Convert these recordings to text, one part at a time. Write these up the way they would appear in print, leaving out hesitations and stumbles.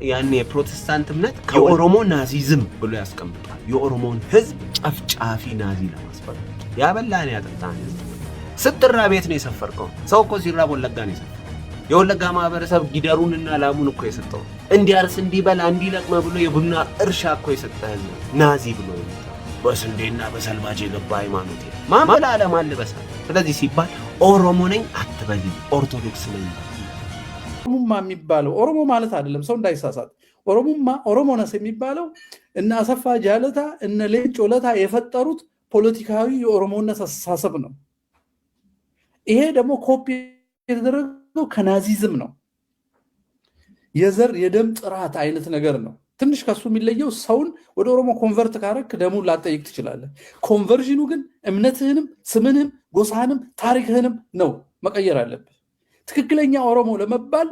ያን የፕሮቴስታንት እምነት የኦሮሞ ናዚዝም ብሎ ያስቀምጣል። የኦሮሞን ህዝብ ጨፍጫፊ ናዚ ለማስፈር ያበላን ያጠጣን ስትራ ቤት ነው የሰፈርከው። ሰው እኮ ሲራብ ወለጋ ነው የሰፈረው። የወለጋ ማህበረሰብ ጊደሩንና ላሙን እኮ የሰጠው እንዲያርስ እንዲበላ እንዲለቅመ ብሎ የቡና እርሻ እኮ የሰጠህ ናዚ ብሎ በስንዴና በሰልባጅ የገባ ሃይማኖት ማመላ አለማን ልበሳል። ስለዚህ ሲባል ኦሮሞ ነኝ አትበል፣ ኦርቶዶክስ ነኝ። ኦሮሞማ የሚባለው ኦሮሞ ማለት አይደለም፣ ሰው እንዳይሳሳት። ኦሮሞነስ የሚባለው እነ አሰፋ ጃለታ እነ ሌንጮ ለታ የፈጠሩት ፖለቲካዊ የኦሮሞነት አስተሳሰብ ነው። ይሄ ደግሞ ኮፒ የተደረገው ከናዚዝም ነው። የዘር የደም ጥራት አይነት ነገር ነው። ትንሽ ከሱ የሚለየው ሰውን ወደ ኦሮሞ ኮንቨርት ካረክ ደሙን ላጠይቅ ትችላለህ። ኮንቨርዥኑ ግን እምነትህንም ስምንህም ጎሳህንም ታሪክህንም ነው መቀየር አለብህ። ትክክለኛ ኦሮሞ ለመባል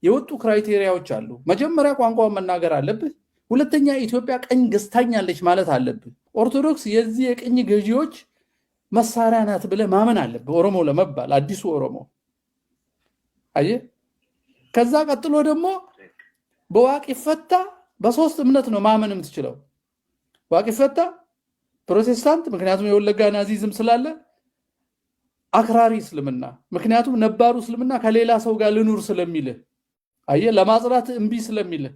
የወጡ ክራይቴሪያዎች አሉ። መጀመሪያ ቋንቋውን መናገር አለብህ። ሁለተኛ ኢትዮጵያ ቀኝ ገዝታኛለች ማለት አለብህ። ኦርቶዶክስ የዚህ የቅኝ ገዢዎች መሳሪያ ናት ብለህ ማመን አለብህ ኦሮሞ ለመባል፣ አዲሱ ኦሮሞ። አየህ፣ ከዛ ቀጥሎ ደግሞ በዋቂ ፈታ በሶስት እምነት ነው ማመን የምትችለው። ዋቂ ፈታ ፕሮቴስታንት፣ ምክንያቱም የወለጋ ናዚዝም ስላለ፣ አክራሪ እስልምና፣ ምክንያቱም ነባሩ እስልምና ከሌላ ሰው ጋር ልኑር ስለሚልህ፣ አየህ፣ ለማጽዳት እምቢ ስለሚልህ።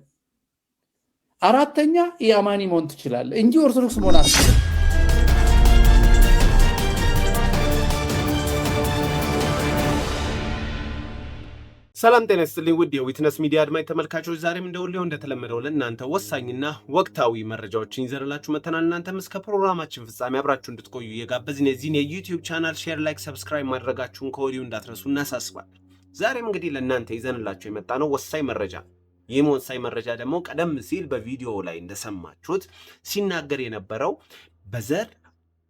አራተኛ ኢአማኒ መሆን ትችላለህ እንጂ ኦርቶዶክስ መሆን አትችልም። ሰላም ጤና ይስጥልኝ ውድ የዊትነስ ሚዲያ አድማጭ ተመልካቾች፣ ዛሬም እንደሁሌው እንደተለመደው ለእናንተ ወሳኝና ወቅታዊ መረጃዎችን ይዘንላችሁ መተናል። እናንተም እስከ ፕሮግራማችን ፍጻሜ አብራችሁ እንድትቆዩ የጋበዝን የዚህን የዩቲዩብ ቻናል ሼር፣ ላይክ፣ ሰብስክራይብ ማድረጋችሁን ከወዲሁ እንዳትረሱ እናሳስባለን። ዛሬም እንግዲህ ለእናንተ ይዘንላችሁ የመጣ ነው ወሳኝ መረጃ። ይህም ወሳኝ መረጃ ደግሞ ቀደም ሲል በቪዲዮ ላይ እንደሰማችሁት ሲናገር የነበረው በዘር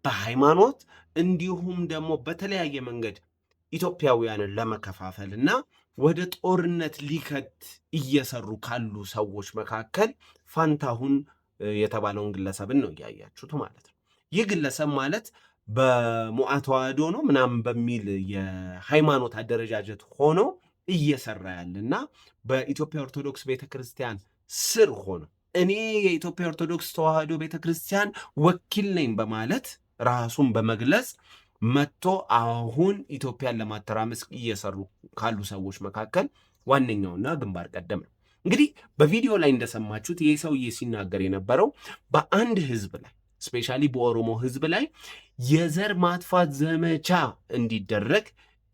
በሃይማኖት እንዲሁም ደግሞ በተለያየ መንገድ ኢትዮጵያውያንን ለመከፋፈል እና ወደ ጦርነት ሊከት እየሰሩ ካሉ ሰዎች መካከል ፋንታሁን የተባለውን ግለሰብን ነው እያያችሁት ማለት ነው። ይህ ግለሰብ ማለት በሞዓ ተዋህዶ ነው ምናምን በሚል የሃይማኖት አደረጃጀት ሆኖ እየሰራ ያለና በኢትዮጵያ ኦርቶዶክስ ቤተክርስቲያን ስር ሆኖ እኔ የኢትዮጵያ ኦርቶዶክስ ተዋህዶ ቤተክርስቲያን ወኪል ነኝ በማለት ራሱን በመግለጽ መጥቶ አሁን ኢትዮጵያን ለማተራመስ እየሰሩ ካሉ ሰዎች መካከል ዋነኛውና ግንባር ቀደም ነው። እንግዲህ በቪዲዮ ላይ እንደሰማችሁት ይህ ሰውዬ ሲናገር የነበረው በአንድ ህዝብ ላይ ስፔሻሊ በኦሮሞ ህዝብ ላይ የዘር ማጥፋት ዘመቻ እንዲደረግ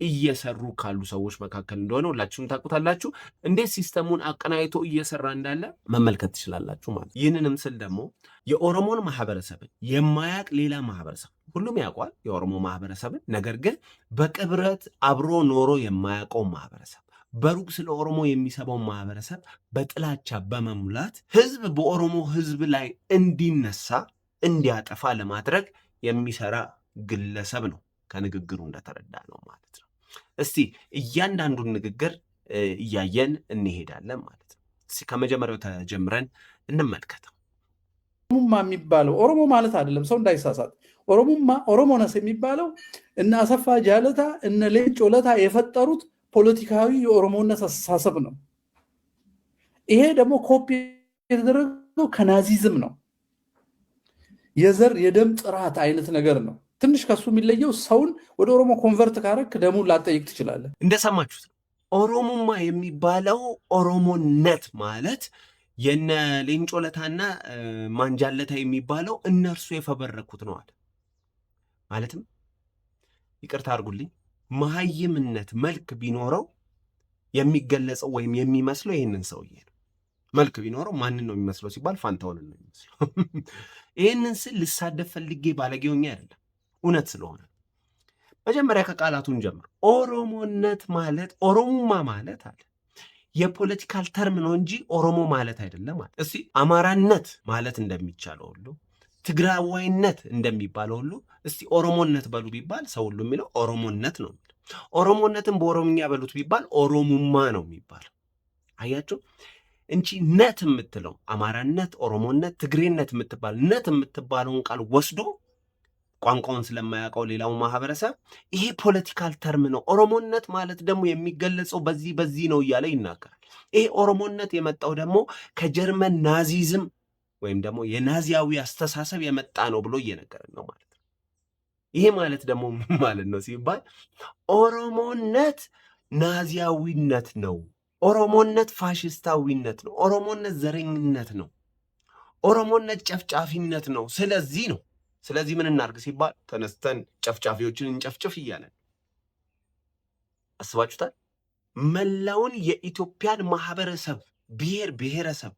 እየሰሩ ካሉ ሰዎች መካከል እንደሆነ ሁላችሁም ታውቁታላችሁ። እንዴት ሲስተሙን አቀናይቶ እየሰራ እንዳለ መመልከት ትችላላችሁ ማለት። ይህንንም ስል ደግሞ የኦሮሞን ማህበረሰብን የማያውቅ ሌላ ማህበረሰብ ሁሉም ያውቋል የኦሮሞ ማህበረሰብን፣ ነገር ግን በቅብረት አብሮ ኖሮ የማያውቀው ማህበረሰብ፣ በሩቅ ስለ ኦሮሞ የሚሰባው ማህበረሰብ በጥላቻ በመሙላት ህዝብ በኦሮሞ ህዝብ ላይ እንዲነሳ እንዲያጠፋ ለማድረግ የሚሰራ ግለሰብ ነው ከንግግሩ እንደተረዳ ነው ማለት ነው። እስቲ እያንዳንዱን ንግግር እያየን እንሄዳለን ማለት ነው። እስቲ ከመጀመሪያው ተጀምረን እንመልከተው። ኦሮሞማ የሚባለው ኦሮሞ ማለት አይደለም፣ ሰው እንዳይሳሳት። ኦሮሞነስ የሚባለው እነ አሰፋ ጃለታ እነ ሌንጮ ለታ የፈጠሩት ፖለቲካዊ የኦሮሞነት አስተሳሰብ ነው። ይሄ ደግሞ ኮፒ የተደረገው ከናዚዝም ነው። የዘር የደም ጥራት አይነት ነገር ነው። ትንሽ ከሱ የሚለየው ሰውን ወደ ኦሮሞ ኮንቨርት ካረክ ደሙን ላጠይቅ ትችላለህ። እንደሰማችሁት ኦሮሞማ የሚባለው ኦሮሞነት ማለት የነ ሌንጮ ለታና ማንጃለታ የሚባለው እነርሱ የፈበረኩት ነው አለ። ማለትም ይቅርታ አድርጉልኝ፣ መሀይምነት መልክ ቢኖረው የሚገለጸው ወይም የሚመስለው ይህንን ሰውዬ ነው። መልክ ቢኖረው ማንን ነው የሚመስለው ሲባል ፋንታሁንን ነው የሚመስለው። ይህንን ስል ልሳደብ ፈልጌ ባለጌውኛ አይደለም፣ እውነት ስለሆነ መጀመሪያ ከቃላቱን ጀምር። ኦሮሞነት ማለት ኦሮሞማ ማለት አለ የፖለቲካል ተርም ነው እንጂ ኦሮሞ ማለት አይደለም ማለት። እስቲ አማራነት ማለት እንደሚቻለው ሁሉ ትግራዋይነት እንደሚባለው ሁሉ እስቲ ኦሮሞነት በሉ ቢባል ሰው ሁሉ የሚለው ኦሮሞነት ነው። ኦሮሞነትን በኦሮምኛ በሉት ቢባል ኦሮሙማ ነው የሚባለው። አያችሁ እንቺ ነት የምትለው አማራነት፣ ኦሮሞነት፣ ትግሬነት የምትባል ነት የምትባለውን ቃል ወስዶ ቋንቋውን ስለማያውቀው ሌላው ማህበረሰብ ይሄ ፖለቲካል ተርም ነው፣ ኦሮሞነት ማለት ደግሞ የሚገለጸው በዚህ ነው እያለ ይናገራል። ይሄ ኦሮሞነት የመጣው ደግሞ ከጀርመን ናዚዝም ወይም ደግሞ የናዚያዊ አስተሳሰብ የመጣ ነው ብሎ እየነገረን ነው ማለት ነው። ይሄ ማለት ደግሞ ምን ማለት ነው ሲባል ኦሮሞነት ናዚያዊነት ነው፣ ኦሮሞነት ፋሽስታዊነት ነው፣ ኦሮሞነት ዘረኝነት ነው፣ ኦሮሞነት ጨፍጫፊነት ነው። ስለዚህ ምን እናድርግ ሲባል ተነስተን ጨፍጫፊዎችን እንጨፍጭፍ እያለን አስባችሁታል? መላውን የኢትዮጵያን ማህበረሰብ ብሔር ብሔረሰብ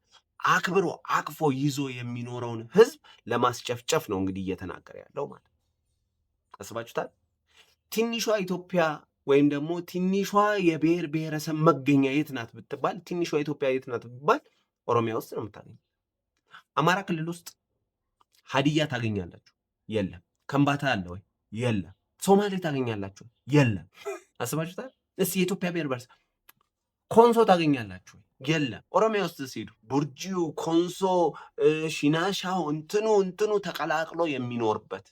አክብሮ አቅፎ ይዞ የሚኖረውን ህዝብ ለማስጨፍጨፍ ነው እንግዲህ እየተናገረ ያለው ማለት አስባችሁታል? ትንሿ ኢትዮጵያ ወይም ደግሞ ትንሿ የብሔር ብሔረሰብ መገኛ የት ናት ብትባል፣ ትንሿ ኢትዮጵያ የት ናት ብትባል ኦሮሚያ ውስጥ ነው የምታገኘው። አማራ ክልል ውስጥ ሀዲያ ታገኛላችሁ? የለም። ከምባታ አለ ወይ? የለም። ሶማሌ ታገኛላችሁ? የለም። አስባችሁታል? እስኪ የኢትዮጵያ ብሔር ብሔረሰብ ኮንሶ ታገኛላችሁ? የለም። ኦሮሚያ ውስጥ ሲሄዱ ቡርጂው፣ ኮንሶ፣ ሽናሻው እንትኑ ተቀላቅሎ የሚኖርበት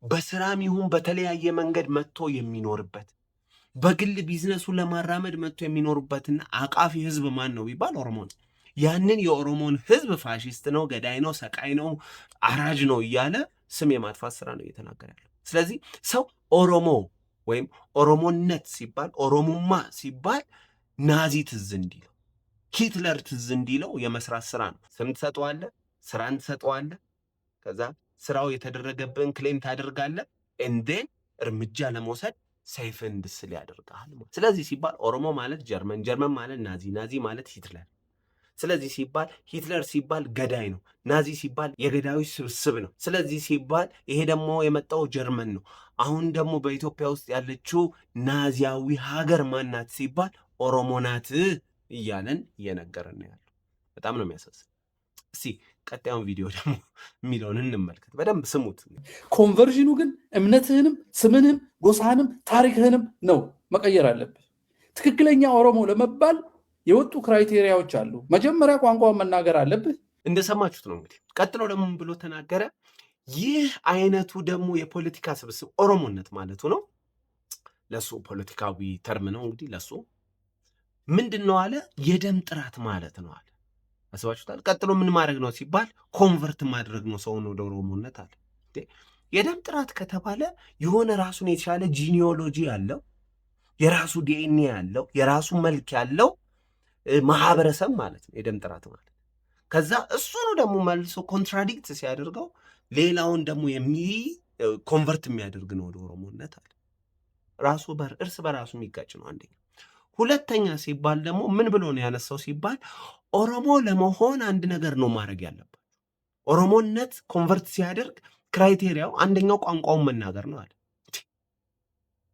በስራም ይሁን በተለያየ መንገድ መጥቶ የሚኖርበት በግል ቢዝነሱን ለማራመድ መጥቶ የሚኖርበትና አቃፊ ህዝብ ማን ነው ቢባል ኦሮሞ ነው። ያንን የኦሮሞን ህዝብ ፋሽስት ነው፣ ገዳይ ነው፣ ሰቃይ ነው፣ አራጅ ነው እያለ ስም የማጥፋት ስራ ነው እየተናገረ ያለው። ስለዚህ ሰው ኦሮሞ ወይም ኦሮሞነት ሲባል ኦሮሙማ ሲባል ናዚ ትዝ እንዲለው ሂትለር ትዝ እንዲለው የመስራት ስራ ነው። ስም ትሰጠዋለህ፣ ስራን ትሰጠዋለህ፣ ከዛ ስራው የተደረገብን ክሌም ታደርጋለህ፣ እንዴን እርምጃ ለመውሰድ ሰይፍን እንድስል ያደርጋል። ስለዚህ ሲባል ኦሮሞ ማለት ጀርመን ማለት ናዚ ማለት ሂትለር። ስለዚህ ሲባል ሂትለር ሲባል ገዳይ ነው፣ ናዚ ሲባል የገዳዮች ስብስብ ነው። ስለዚህ ሲባል ይሄ ደግሞ የመጣው ጀርመን ነው። አሁን ደግሞ በኢትዮጵያ ውስጥ ያለችው ናዚያዊ ሀገር ማናት ሲባል ኦሮሞ ናት እያለን እየነገረን ነው ያለው። በጣም ነው የሚያሳዝን። እስቲ ቀጣዩን ቪዲዮ ደግሞ የሚለውን እንመልከት፣ በደንብ ስሙት። ኮንቨርዥኑ ግን እምነትህንም ስምንም ጎሳህንም ታሪክህንም ነው መቀየር አለብህ። ትክክለኛ ኦሮሞ ለመባል የወጡ ክራይቴሪያዎች አሉ። መጀመሪያ ቋንቋውን መናገር አለብህ። እንደሰማችሁት ነው እንግዲህ። ቀጥሎ ደግሞ ብሎ ተናገረ። ይህ አይነቱ ደግሞ የፖለቲካ ስብስብ ኦሮሞነት ማለቱ ነው። ለሱ ፖለቲካዊ ተርም ነው እንግዲህ። ለሱ ምንድን ነው አለ? የደም ጥራት ማለት ነው አለ። አስባችሁታል? ቀጥሎ ምን ማድረግ ነው ሲባል ኮንቨርት ማድረግ ነው ሰውን ወደ ኦሮሞነት አለ። የደም ጥራት ከተባለ የሆነ ራሱን የቻለ ጂኒዮሎጂ ያለው የራሱ ዲኤንኤ ያለው የራሱ መልክ ያለው ማህበረሰብ ማለት ነው የደም ጥራት ማለት። ከዛ እሱኑ ደግሞ መልሶ ኮንትራዲክት ሲያደርገው ሌላውን ደግሞ ኮንቨርት የሚያደርግ ነው ወደ ኦሮሞነት አለ። ራሱ እርስ በራሱ የሚጋጭ ነው አንደኛ። ሁለተኛ ሲባል ደግሞ ምን ብሎ ነው ያነሳው ሲባል ኦሮሞ ለመሆን አንድ ነገር ነው ማድረግ ያለበት። ኦሮሞነት ኮንቨርት ሲያደርግ ክራይቴሪያው አንደኛው ቋንቋውን መናገር ነው አለ።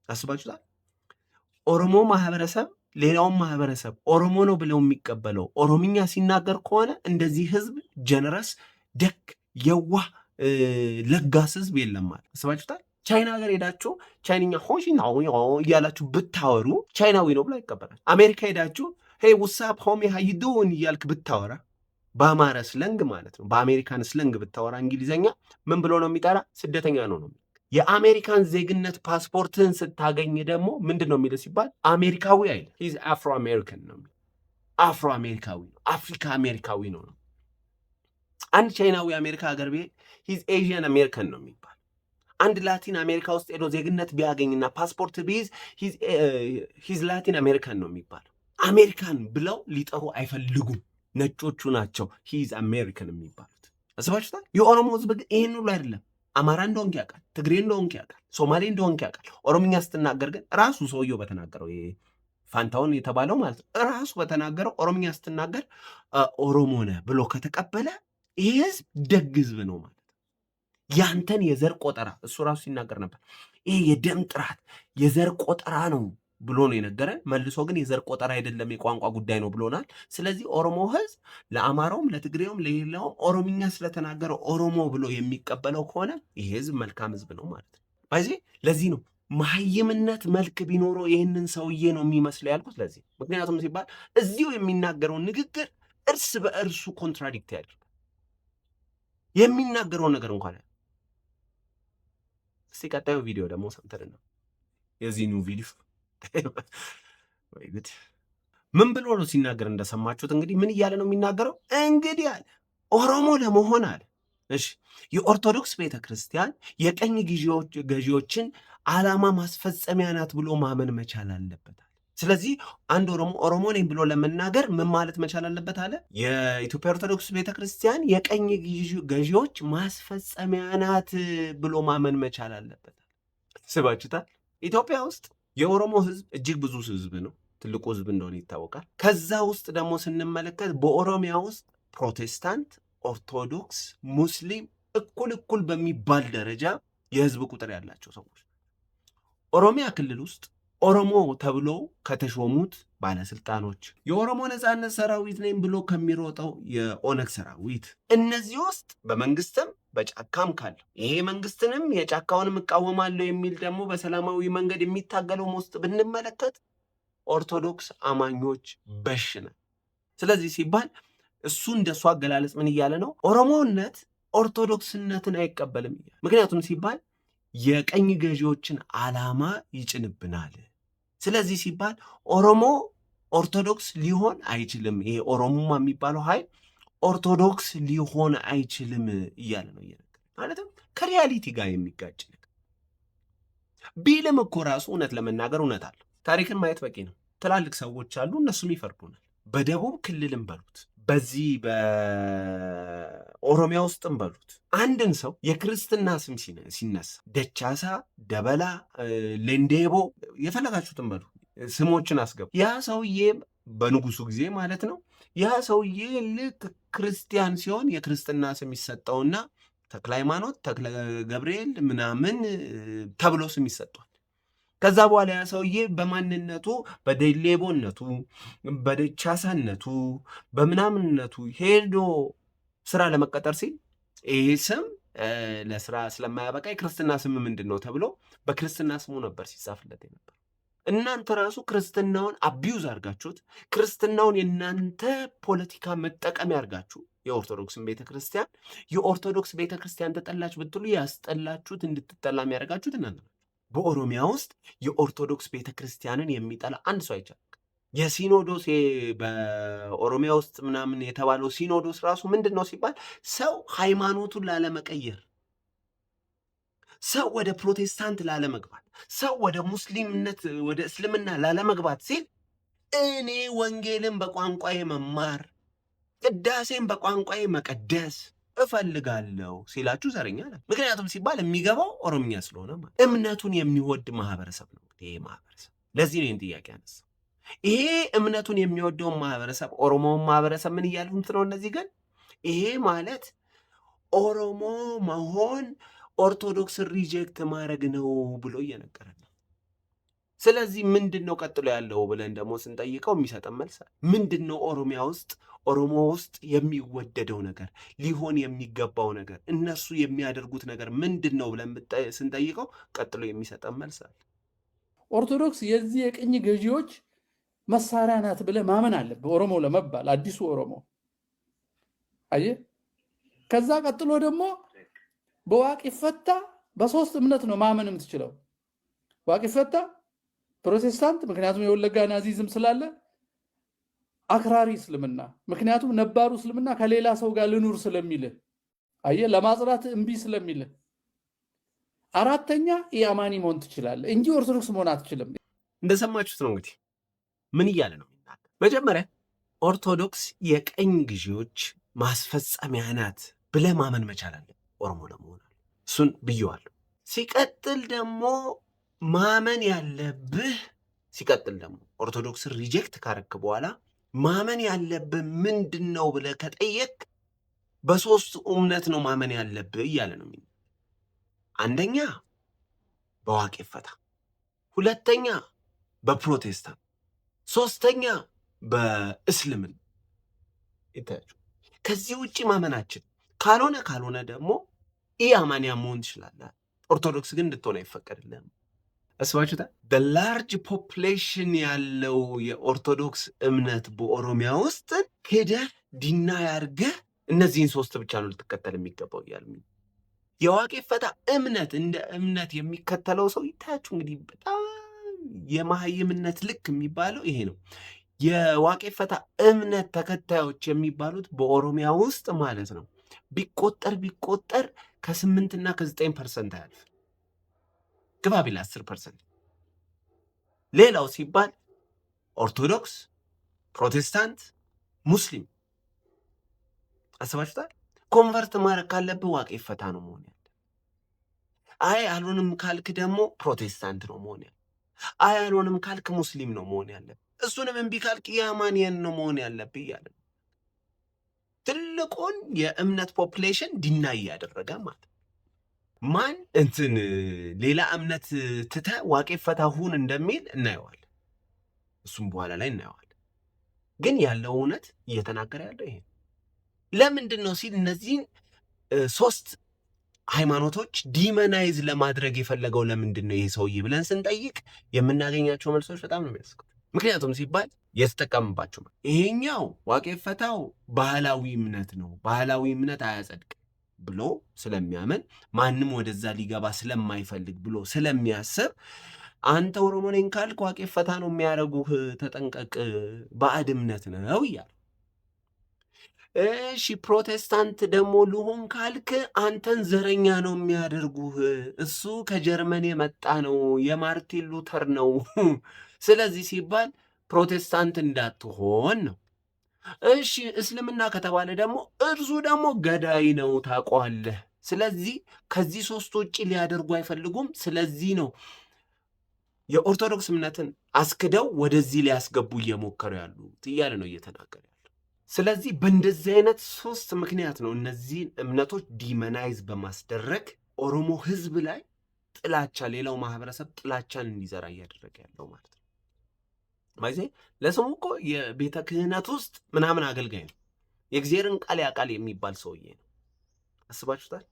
አስባችሁታል? ኦሮሞ ማህበረሰብ ሌላውን ማህበረሰብ ኦሮሞ ነው ብለው የሚቀበለው ኦሮምኛ ሲናገር ከሆነ እንደዚህ ህዝብ ጀነረስ፣ ደግ፣ የዋህ፣ ለጋስ ህዝብ የለም ማለት። አስባችሁታል? ቻይና ሀገር ሄዳችሁ ቻይንኛ ሆንሽ እያላችሁ ብታወሩ ቻይናዊ ነው ብሎ ይቀበላል። አሜሪካ ሄዳችሁ ሄይ ውሳፕ ሆሜ ሀይዱን እያልክ ብታወራ በአማረ ስለንግ ማለት ነው፣ በአሜሪካን ስለንግ ብታወራ እንግሊዘኛ ምን ብሎ ነው የሚጠራ? ስደተኛ ነው ነው። የአሜሪካን ዜግነት ፓስፖርትን ስታገኝ ደግሞ ምንድን ነው የሚለው ሲባል አሜሪካዊ አይደል፣ ሂዝ አፍሮ አሜሪካን ነው። አፍሮ አሜሪካዊ ነው፣ አፍሪካ አሜሪካዊ ነው ነው። አንድ ቻይናዊ አሜሪካ ሀገር ቤት ሂዝ ኤዥያን አሜሪካን ነው የሚባል። አንድ ላቲን አሜሪካ ውስጥ ሄዶ ዜግነት ቢያገኝና ፓስፖርት ቢይዝ ሂዝ ላቲን አሜሪካን ነው የሚባለው። አሜሪካን ብለው ሊጠሩ አይፈልጉም። ነጮቹ ናቸው ሂዝ አሜሪካን የሚባሉት። አስባችሁታል? የኦሮሞ ህዝብ ግን ይህን ሁሉ አይደለም። አማራ እንደሆንክ ያውቃል፣ ትግሬ እንደሆንክ ያውቃል፣ ሶማሌ እንደሆንክ ያውቃል። ኦሮምኛ ስትናገር ግን ራሱ ሰውየው በተናገረው ፋንታውን የተባለው ማለት ነው ራሱ በተናገረው ኦሮምኛ ስትናገር ኦሮሞ ነህ ብሎ ከተቀበለ ይህ ህዝብ ደግ ህዝብ ነው ማለት። ያንተን የዘር ቆጠራ እሱ ራሱ ሲናገር ነበር። ይሄ የደም ጥራት የዘር ቆጠራ ነው ብሎ ነው የነገረን። መልሶ ግን የዘር ቆጠራ አይደለም የቋንቋ ጉዳይ ነው ብሎናል። ስለዚህ ኦሮሞ ህዝብ ለአማራውም ለትግሬውም ለሌላውም ኦሮምኛ ስለተናገረው ኦሮሞ ብሎ የሚቀበለው ከሆነ ይህ ህዝብ መልካም ህዝብ ነው ማለት ነው። ባይዜ ለዚህ ነው መሀይምነት መልክ ቢኖረው ይህንን ሰውዬ ነው የሚመስለው ያልኩት ለዚህ። ምክንያቱም ሲባል እዚሁ የሚናገረውን ንግግር እርስ በእርሱ ኮንትራዲክት ያደርጋል። የሚናገረውን ነገር እንኳን እስቲ ቀጣዩ ቪዲዮ ደግሞ ሰምተን ነው የዚህኑ ቪዲዮ ወይ ግድ ምን ብሎ ነው ሲናገር እንደሰማችሁት። እንግዲህ ምን እያለ ነው የሚናገረው? እንግዲህ አለ ኦሮሞ ለመሆን አለ እሺ የኦርቶዶክስ ቤተክርስቲያን የቀኝ ገዢዎችን ዓላማ ማስፈጸሚያ ናት ብሎ ማመን መቻል አለበት። ስለዚህ አንድ ኦሮሞ ነኝ ብሎ ለመናገር ምን ማለት መቻል አለበት አለ? የኢትዮጵያ ኦርቶዶክስ ቤተክርስቲያን የቀኝ ገዢዎች ማስፈጸሚያ ናት ብሎ ማመን መቻል አለበት። ስባችሁታል? ኢትዮጵያ ውስጥ የኦሮሞ ህዝብ እጅግ ብዙ ህዝብ ነው፣ ትልቁ ህዝብ እንደሆነ ይታወቃል። ከዛ ውስጥ ደግሞ ስንመለከት በኦሮሚያ ውስጥ ፕሮቴስታንት፣ ኦርቶዶክስ፣ ሙስሊም እኩል በሚባል ደረጃ የህዝብ ቁጥር ያላቸው ሰዎች ኦሮሚያ ክልል ውስጥ ኦሮሞ ተብሎ ከተሾሙት ባለስልጣኖች፣ የኦሮሞ ነጻነት ሰራዊት ነኝ ብሎ ከሚሮጠው የኦነግ ሰራዊት፣ እነዚህ ውስጥ በመንግስትም በጫካም ካለው ይሄ መንግስትንም የጫካውንም እቃወማለሁ የሚል ደግሞ በሰላማዊ መንገድ የሚታገለው ውስጥ ብንመለከት ኦርቶዶክስ አማኞች በሽነ። ስለዚህ ሲባል እሱ እንደሱ አገላለጽ ምን እያለ ነው? ኦሮሞነት ኦርቶዶክስነትን አይቀበልም እያለ። ምክንያቱም ሲባል የቀኝ ገዢዎችን ዓላማ ይጭንብናል። ስለዚህ ሲባል ኦሮሞ ኦርቶዶክስ ሊሆን አይችልም፣ ይሄ ኦሮሞማ የሚባለው ኃይል ኦርቶዶክስ ሊሆን አይችልም እያለ ነው እየነገረ። ማለትም ከሪያሊቲ ጋር የሚጋጭ ነገር ቢልም እኮ ራሱ እውነት ለመናገር እውነት አለው። ታሪክን ማየት በቂ ነው። ትላልቅ ሰዎች አሉ፣ እነሱም ይፈርዱናል። በደቡብ ክልልም በሉት በዚህ በኦሮሚያ ውስጥም በሉት አንድን ሰው የክርስትና ስም ሲነሳ ደቻሳ፣ ደበላ፣ ሌንዴቦ የፈለጋችሁትን በሉ ስሞችን አስገቡ። ያ ሰውዬ በንጉሱ ጊዜ ማለት ነው። ያ ሰውዬ ልክ ክርስቲያን ሲሆን የክርስትና ስም ይሰጠውና ተክለ ሃይማኖት፣ ተክለ ገብርኤል ምናምን ተብሎ ስም ይሰጧል። ከዛ በኋላ ያ ሰውዬ በማንነቱ በደሌቦነቱ በደቻሳነቱ በምናምንነቱ ሄዶ ስራ ለመቀጠር ሲል ይህ ስም ለስራ ስለማያበቃ የክርስትና ስም ምንድን ነው ተብሎ በክርስትና ስሙ ነበር ሲጻፍለት ነበር። እናንተ ራሱ ክርስትናውን አቢዩዝ አድርጋችሁት ክርስትናውን የእናንተ ፖለቲካ መጠቀሚያ አድርጋችሁ የኦርቶዶክስን ቤተክርስቲያን የኦርቶዶክስ ቤተክርስቲያን ተጠላች ብትሉ ያስጠላችሁት እንድትጠላ የሚያደርጋችሁት እናንተ። በኦሮሚያ ውስጥ የኦርቶዶክስ ቤተክርስቲያንን የሚጠላ አንድ ሰው አይቻልም። የሲኖዶስ በኦሮሚያ ውስጥ ምናምን የተባለው ሲኖዶስ ራሱ ምንድን ነው ሲባል ሰው ሃይማኖቱን ላለመቀየር፣ ሰው ወደ ፕሮቴስታንት ላለመግባት፣ ሰው ወደ ሙስሊምነት ወደ እስልምና ላለመግባት ሲል እኔ ወንጌልን በቋንቋዬ መማር ቅዳሴን በቋንቋዬ መቀደስ እፈልጋለሁ ሲላችሁ ዘረኛ ነው። ምክንያቱም ሲባል የሚገባው ኦሮምኛ ስለሆነ ማለት እምነቱን የሚወድ ማህበረሰብ ነው። ይሄ ማህበረሰብ ለዚህ ነው ጥያቄ ያነሳ። ይሄ እምነቱን የሚወደውን ማህበረሰብ ኦሮሞውን ማህበረሰብ ምን እያሉት ነው? እነዚህ ግን ይሄ ማለት ኦሮሞ መሆን ኦርቶዶክስን ሪጀክት ማድረግ ነው ብሎ እየነገረ ነው። ስለዚህ ምንድን ነው ቀጥሎ ያለው ብለን ደግሞ ስንጠይቀው የሚሰጠን መልስ ምንድን ነው? ኦሮሞ ውስጥ የሚወደደው ነገር ሊሆን የሚገባው ነገር እነሱ የሚያደርጉት ነገር ምንድን ነው ብለን ስንጠይቀው ቀጥሎ የሚሰጠን መልስ አለ። ኦርቶዶክስ የዚህ የቅኝ ገዢዎች መሳሪያ ናት ብለህ ማመን አለብህ ኦሮሞ ለመባል አዲሱ ኦሮሞ። አየህ፣ ከዛ ቀጥሎ ደግሞ በዋቂ ፈታ በሶስት እምነት ነው ማመን የምትችለው። ዋቂ ፈታ ፕሮቴስታንት፣ ምክንያቱም የወለጋ ናዚዝም ስላለ፣ አክራሪ እስልምና፣ ምክንያቱም ነባሩ እስልምና ከሌላ ሰው ጋር ልኑር ስለሚልህ፣ አየህ፣ ለማጽዳት እምቢ ስለሚልህ። አራተኛ ኢአማኒ መሆን ትችላለህ እንጂ ኦርቶዶክስ መሆን አትችልም። እንደሰማችሁት ነው እንግዲህ ምን እያለ ነው የሚናገር? መጀመሪያ ኦርቶዶክስ የቀኝ ገዢዎች ማስፈጸሚያ ናት ብለህ ማመን መቻል አለ ኦሮሞ ለመሆን፣ እሱን ብየዋለሁ። ሲቀጥል ደግሞ ማመን ያለብህ ኦርቶዶክስን ሪጀክት ካረክ በኋላ ማመን ያለብህ ምንድን ነው ብለህ ከጠየቅ በሶስት እምነት ነው ማመን ያለብህ እያለ ነው። አንደኛ በዋቄ ፈታ፣ ሁለተኛ በፕሮቴስታንት፣ ሶስተኛ በእስልምና። ከዚህ ውጭ ማመናችን ካልሆነ ደግሞ ኢአማንያ መሆን ትችላለህ። ኦርቶዶክስ ግን እንድትሆን አይፈቀድልህም። አስባችሁታል? በላርጅ ፖፕሌሽን ያለው የኦርቶዶክስ እምነት በኦሮሚያ ውስጥ ሄደህ ዲና ያርገህ እነዚህን ሶስት ብቻ ነው ልትከተል የሚገባው እያሉ የዋቄ ፈታ እምነት እንደ እምነት የሚከተለው ሰው ይታያችሁ እንግዲህ በጣም የመሃይምነት ልክ የሚባለው ይሄ ነው። የዋቄ ፈታ እምነት ተከታዮች የሚባሉት በኦሮሚያ ውስጥ ማለት ነው ቢቆጠር ከ8 እና ከ9% አያልፍ ግባ ቢል 10%። ሌላው ሲባል ኦርቶዶክስ፣ ፕሮቴስታንት፣ ሙስሊም አስባችሁታል። ኮንቨርት ማድረግ ካለብህ ዋቄ ፈታ ነው መሆን ያለ። አይ አልሆንም ካልክ ደግሞ ፕሮቴስታንት ነው መሆን ያለ። አይ አልሆንም ካልክ ሙስሊም ነው መሆን ያለብህ። እሱንም እምቢ ካልክ የአማንያን ነው መሆን ያለብህ እያለ ትልቁን የእምነት ፖፕሌሽን ዲናይ ያደረገ ማለት ማን እንትን ሌላ እምነት ትተህ ዋቄ ፈታ ሁን እንደሚል እናየዋል። እሱም በኋላ ላይ እናየዋል። ግን ያለው እውነት እየተናገረ ያለው ይሄ ለምንድን ነው ሲል እነዚህን 3 ሃይማኖቶች ዲመናይዝ ለማድረግ የፈለገው ለምንድን ነው ይሄ ሰውዬ ብለን ስንጠይቅ የምናገኛቸው መልሶች በጣም ነው የሚያስቁት። ምክንያቱም ሲባል የተጠቀምባቸው ይሄኛው ዋቄ ፈታው ባህላዊ እምነት ነው፣ ባህላዊ እምነት አያጸድቅ ብሎ ስለሚያምን ማንም ወደዛ ሊገባ ስለማይፈልግ ብሎ ስለሚያስብ አንተ ኦሮሞ ነኝ ካልክ ዋቄ ፈታ ነው የሚያደርጉህ፣ ተጠንቀቅ፣ ባዕድ እምነት ነው እያለ እሺ ፕሮቴስታንት ደግሞ ልሆን ካልክ አንተን ዘረኛ ነው የሚያደርጉህ፣ እሱ ከጀርመን የመጣ ነው፣ የማርቲን ሉተር ነው። ስለዚህ ሲባል ፕሮቴስታንት እንዳትሆን ነው። እሺ እስልምና ከተባለ ደግሞ እርሱ ደግሞ ገዳይ ነው ታውቀዋለህ። ስለዚህ ከዚህ 3 ውጭ ሊያደርጉ አይፈልጉም። ስለዚህ ነው የኦርቶዶክስ እምነትን አስክደው ወደዚህ ሊያስገቡ እየሞከሩ ያሉት እያለ ነው እየተናገረ ያለው። ስለዚህ በእንደዚህ አይነት 3 ምክንያት ነው እነዚህን እምነቶች ዲመናይዝ በማስደረግ ኦሮሞ ህዝብ ላይ ጥላቻ፣ ሌላው ማህበረሰብ ጥላቻን እንዲዘራ እያደረገ ያለው ማለት ነው። ማይዜ ለስሙ እኮ የቤተ ክህነት ውስጥ ምናምን አገልጋይ ነው። የእግዚአብሔርን ቃል ያውቃል የሚባል ሰውዬ ነው። አስባችሁታል?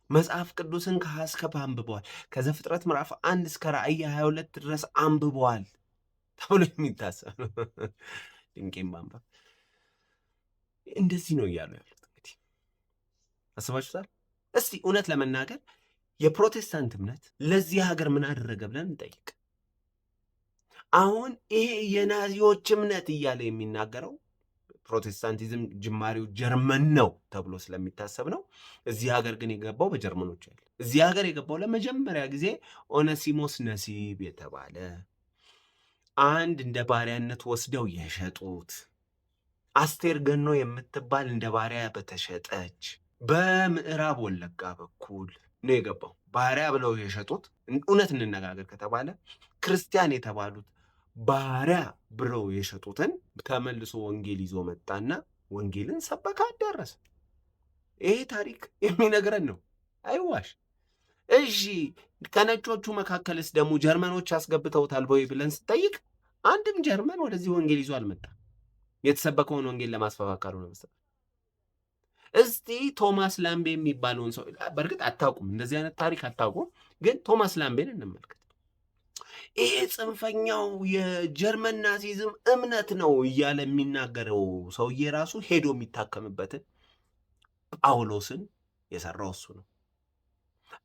መጽሐፍ ቅዱስን ከሀ እስከ ፐ አንብበዋል። ከዘፍጥረት ምዕራፍ 1 እስከ ራእይ 22 ድረስ አንብበዋል ተብሎ የሚታሰብ ድንቄም ባንበብ እንደዚህ ነው እያሉ ያሉት። እንግዲህ አስባችሁታል? እስቲ እውነት ለመናገር የፕሮቴስታንት እምነት ለዚህ ሀገር ምን አደረገ ብለን እንጠይቅ። አሁን ይሄ የናዚዎች እምነት እያለ የሚናገረው ፕሮቴስታንቲዝም ጅማሬው ጀርመን ነው ተብሎ ስለሚታሰብ ነው። እዚህ ሀገር ግን የገባው በጀርመኖች ያለ እዚህ ሀገር የገባው ለመጀመሪያ ጊዜ ኦነሲሞስ ነሲብ የተባለ አንድ እንደ ባሪያነት ወስደው የሸጡት አስቴር ገኖ የምትባል እንደ ባሪያ በተሸጠች በምዕራብ ወለጋ በኩል ነው የገባው። ባሪያ ብለው የሸጡት እውነት እንነጋገር ከተባለ ክርስቲያን የተባሉት ባሪያ ብለው የሸጡትን ተመልሶ ወንጌል ይዞ መጣና ወንጌልን ሰበካ አዳረሰ። ይሄ ታሪክ የሚነግረን ነው፣ አይዋሽ። እሺ ከነጮቹ መካከልስ ደግሞ ጀርመኖች አስገብተውታል ወይ ብለን ስጠይቅ አንድም ጀርመን ወደዚህ ወንጌል ይዞ አልመጣም። የተሰበከውን ወንጌል ለማስፋፋት ካልሆነ በስተቀር። እስቲ ቶማስ ላምቤ የሚባለውን ሰው በእርግጥ አታውቁም፣ እንደዚህ አይነት ታሪክ አታውቁም፣ ግን ቶማስ ላምቤን እንመልከት። ይሄ ጽንፈኛው የጀርመን ናዚዝም እምነት ነው እያለ የሚናገረው ሰውዬ ራሱ ሄዶ የሚታከምበትን ጳውሎስን የሰራው እሱ ነው።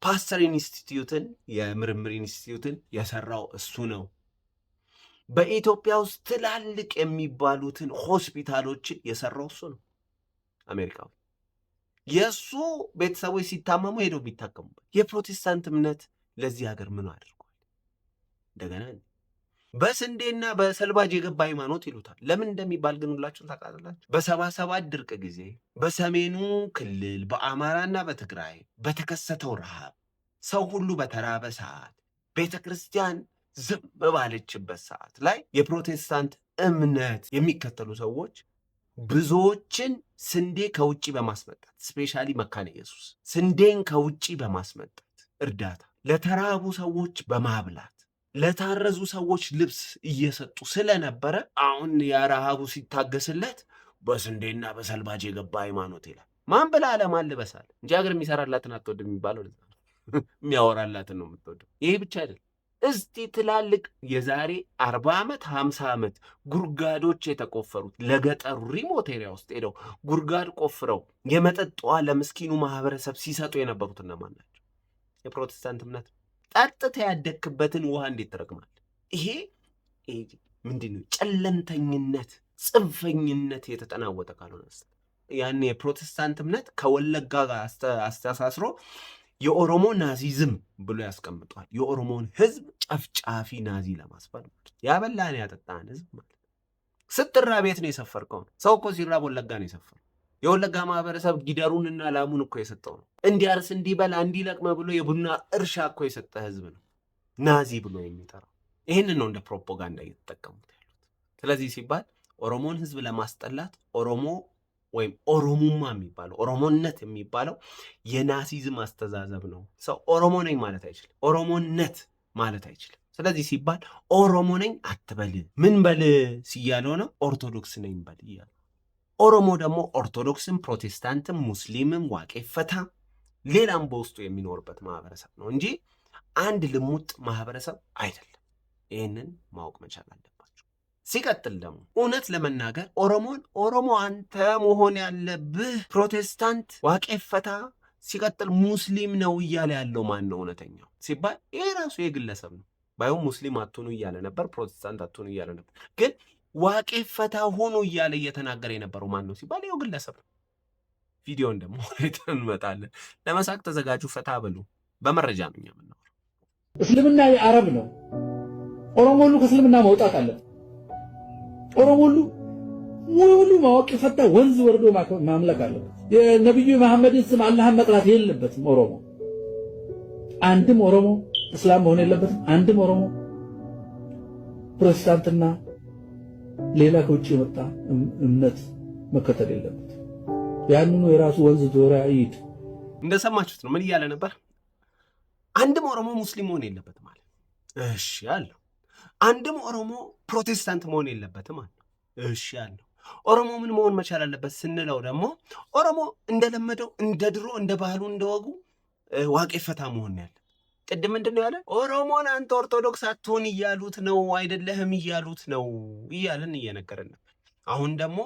ፓስተር ኢንስቲትዩትን የምርምር ኢንስቲትዩትን የሰራው እሱ ነው። በኢትዮጵያ ውስጥ ትላልቅ የሚባሉትን ሆስፒታሎችን የሰራው እሱ ነው። አሜሪካዊ የእሱ ቤተሰቦች ሲታመሙ ሄደው የሚታከሙበት። የፕሮቴስታንት እምነት ለዚህ ሀገር ምን አድርጓል? እንደገና በስንዴና በሰልባጅ የገባ ሃይማኖት ይሉታል። ለምን እንደሚባል ግን ሁላችሁም ታውቃላችሁ። በ77 ድርቅ ጊዜ በሰሜኑ ክልል በአማራና በትግራይ በተከሰተው ረሃብ ሰው ሁሉ በተራበ ሰዓት ቤተ ክርስቲያን ዝም ባለችበት ሰዓት ላይ የፕሮቴስታንት እምነት የሚከተሉ ሰዎች ብዙዎችን ስንዴ ከውጭ በማስመጣት ስፔሻሊ መካነ ኢየሱስ ስንዴን ከውጭ በማስመጣት እርዳታ ለተራቡ ሰዎች በማብላት ለታረዙ ሰዎች ልብስ እየሰጡ ስለነበረ አሁን የረሃቡ ሲታገስለት በስንዴና በሰልባጅ የገባ ሃይማኖት ይላል። ማን ብላ ለማን ልበሳል እንጂ ሀገር የሚሰራላትን አትወድም የሚባለው የሚያወራላትን ነው የምትወደው። ይሄ ብቻ አይደለም። እስቲ ትላልቅ የዛሬ 40 ዓመት 50 ዓመት ጉርጋዶች የተቆፈሩት ለገጠሩ ሪሞት ኤሪያ ውስጥ ሄደው ጉርጋድ ቆፍረው የመጠጥ ውሃ ለምስኪኑ ማህበረሰብ ሲሰጡ የነበሩት እነማን ናቸው? የፕሮቴስታንት እምነት ጠጥተ ያደክበትን ውሃ እንዴት ትረግማለህ? ይሄ ምንድነው? ጨለምተኝነት፣ ጽንፈኝነት የተጠናወተ ካልሆነ ያን የፕሮቴስታንት እምነት ከወለጋ ጋር አስተሳስሮ የኦሮሞ ናዚዝም ብሎ ያስቀምጧል። የኦሮሞን ህዝብ ጨፍጫፊ ናዚ ለማስባል ያበላን ያጠጣን ህዝብ ማለት ስትራ ቤት ነው የሰፈርከው። ሰው እኮ ሲራብ ወለጋ ነው የሰፈረው። የወለጋ ማህበረሰብ ጊደሩንና ላሙን እኮ የሰጠው ነው። እንዲያርስ እንዲበላ እንዲለቅመ ብሎ የቡና እርሻ እኮ የሰጠ ህዝብ ነው ናዚ ብሎ የሚጠራው። ይህንን ነው እንደ ፕሮፓጋንዳ እየተጠቀሙት ያሉት። ስለዚህ ሲባል ኦሮሞን ህዝብ ለማስጠላት ኦሮሞ ወይም ኦሮሙማ የሚባለው ኦሮሞነት የሚባለው የናሲዝም አስተዛዘብ ነው። ሰው ኦሮሞ ነኝ ማለት አይችልም። ኦሮሞነት ማለት አይችልም። ስለዚህ ሲባል ኦሮሞ ነኝ አትበል። ምን በል ሲያለው ነው? ኦርቶዶክስ ነኝ በል እያለ። ኦሮሞ ደግሞ ኦርቶዶክስም፣ ፕሮቴስታንትም፣ ሙስሊምም፣ ዋቄ ፈታ ሌላም በውስጡ የሚኖርበት ማህበረሰብ ነው እንጂ አንድ ልሙጥ ማህበረሰብ አይደለም። ይህንን ማወቅ መቻል አለባቸው። ሲቀጥል ደግሞ እውነት ለመናገር ኦሮሞ አንተ መሆን ያለብህ ፕሮቴስታንት፣ ዋቄ ፈታ፣ ሲቀጥል ሙስሊም ነው እያለ ያለው ማን ነው እውነተኛው ሲባል ይሄ ራሱ የግለሰብ ነው። ባይሆን ሙስሊም አትሁኑ እያለ ነበር፣ ፕሮቴስታንት አትሁኑ እያለ ነበር። ግን ዋቄ ፈታ ሆኑ እያለ እየተናገረ የነበረው ማን ነው ሲባል ይኸው ግለሰብ ነው። ቪዲዮን ደግሞ አይተን እንመጣለን። ለመሳቅ ተዘጋጁ፣ ፈታ በሉ። በመረጃ ነው የምናወራው። እስልምና የአረብ ነው። ኦሮሞ ሁሉ ከእስልምና መውጣት አለ። ኦሮሞ ሁሉ ሙሉ ዋቄ ፈታ ወንዝ ወርዶ ማምለክ አለ። የነብዩ መሐመድን ስም አላህን መጥራት የለበትም። ኦሮሞ አንድም ኦሮሞ እስላም መሆን የለበትም። አንድም ኦሮሞ ፕሮቴስታንትና ሌላ ከውጭ የመጣ እምነት መከተል የለበትም። ያንኑ የራሱ ወንዝ ዙሪያ ይሄድ። እንደሰማችሁት ነው። ምን እያለ ነበር? አንድም ኦሮሞ ሙስሊም መሆን የለበትም ማለት እሺ አለው። አንድም ኦሮሞ ፕሮቴስታንት መሆን የለበትም ማለት እሺ አለው። ኦሮሞ ምን መሆን መቻል አለበት ስንለው ደግሞ ኦሮሞ እንደለመደው እንደ ድሮ እንደ ባህሉ እንደወጉ ዋቄ ፈታ መሆን ያለ። ቅድም ምንድነው ያለ? ኦሮሞን አንተ ኦርቶዶክስ አትሆን እያሉት ነው አይደለህም እያሉት ነው እያልን እየነገረን ነበር። አሁን ደግሞ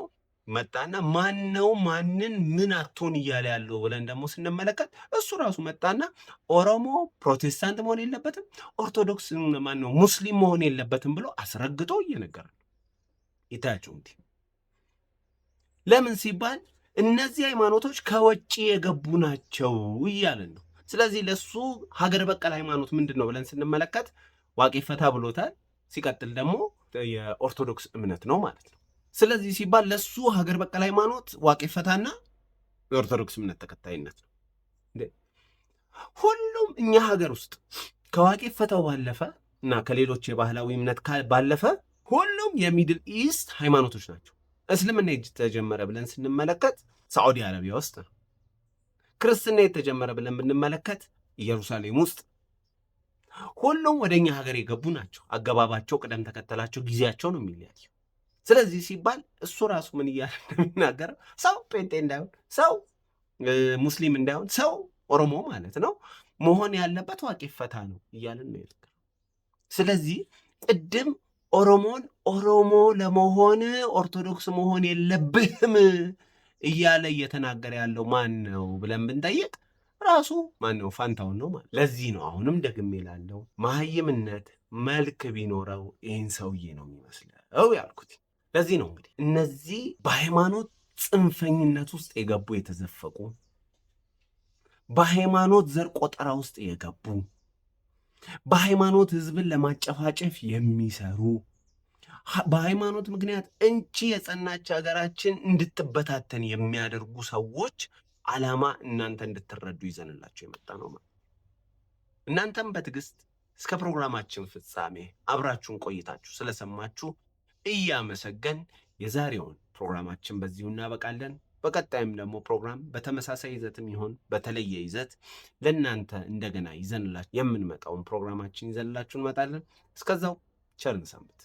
መጣና ማን ነው ማንን ምን አትሆን እያለ ያለው ብለን ደግሞ ስንመለከት እሱ ራሱ መጣና ኦሮሞ ፕሮቴስታንት መሆን የለበትም፣ ኦርቶዶክስ ማን ነው ሙስሊም መሆን የለበትም ብሎ አስረግጦ እየነገረን ይታያችሁ። እንዲህ ለምን ሲባል እነዚህ ሃይማኖቶች ከውጭ የገቡ ናቸው እያለን ነው። ስለዚህ ለሱ ሀገር በቀል ሃይማኖት ምንድን ነው ብለን ስንመለከት ዋቄ ፈታ ብሎታል። ሲቀጥል ደግሞ የኦርቶዶክስ እምነት ነው ማለት ነው። ስለዚህ ሲባል ለሱ ሀገር በቀል ሃይማኖት ዋቄ ፈታና የኦርቶዶክስ እምነት ተከታይነት ነው። ሁሉም እኛ ሀገር ውስጥ ከዋቄ ፈታው ባለፈ እና ከሌሎች የባህላዊ እምነት ባለፈ ሁሉም የሚድል ኢስት ሃይማኖቶች ናቸው። እስልምና የተጀመረ ብለን ስንመለከት ሳዑዲ አረቢያ ውስጥ ነው። ክርስትና የተጀመረ ብለን ብንመለከት ኢየሩሳሌም ውስጥ። ሁሉም ወደኛ ሀገር የገቡ ናቸው። አገባባቸው፣ ቅደም ተከተላቸው፣ ጊዜያቸው ነው የሚለያየው። ስለዚህ ሲባል እሱ ራሱ ምን እያለ እንደሚናገረው ሰው ጴንጤ እንዳይሆን፣ ሰው ሙስሊም እንዳይሆን፣ ሰው ኦሮሞ ማለት ነው መሆን ያለበት ዋቄ ፈታ ነው እያለን ነው የነገረው። ስለዚህ ቅድም ኦሮሞን ኦሮሞ ለመሆን ኦርቶዶክስ መሆን የለብህም እያለ እየተናገረ ያለው ማን ነው ብለን ብንጠይቅ ራሱ ማን ነው? ፋንታውን ነው ማለት። ለዚህ ነው አሁንም ደግሜ ላለው መሀይምነት መልክ ቢኖረው ይህን ሰውዬ ነው የሚመስለው ያልኩት። ለዚህ ነው እንግዲህ እነዚህ በሃይማኖት ጽንፈኝነት ውስጥ የገቡ የተዘፈቁ፣ በሃይማኖት ዘር ቆጠራ ውስጥ የገቡ፣ በሃይማኖት ህዝብን ለማጨፋጨፍ የሚሰሩ፣ በሃይማኖት ምክንያት እንቺ የጸናች ሀገራችን እንድትበታተን የሚያደርጉ ሰዎች ዓላማ እናንተ እንድትረዱ ይዘንላቸው የመጣ ነው ማለት። እናንተም በትዕግስት እስከ ፕሮግራማችን ፍጻሜ አብራችሁን ቆይታችሁ ስለሰማችሁ እያመሰገን የዛሬውን ፕሮግራማችን በዚሁ እናበቃለን። በቀጣይም ደግሞ ፕሮግራም በተመሳሳይ ይዘትም ይሆን በተለየ ይዘት ለእናንተ እንደገና ይዘንላችሁ የምንመጣውን ፕሮግራማችን ይዘንላችሁ እንመጣለን። እስከዛው ቸር እንሰንብት።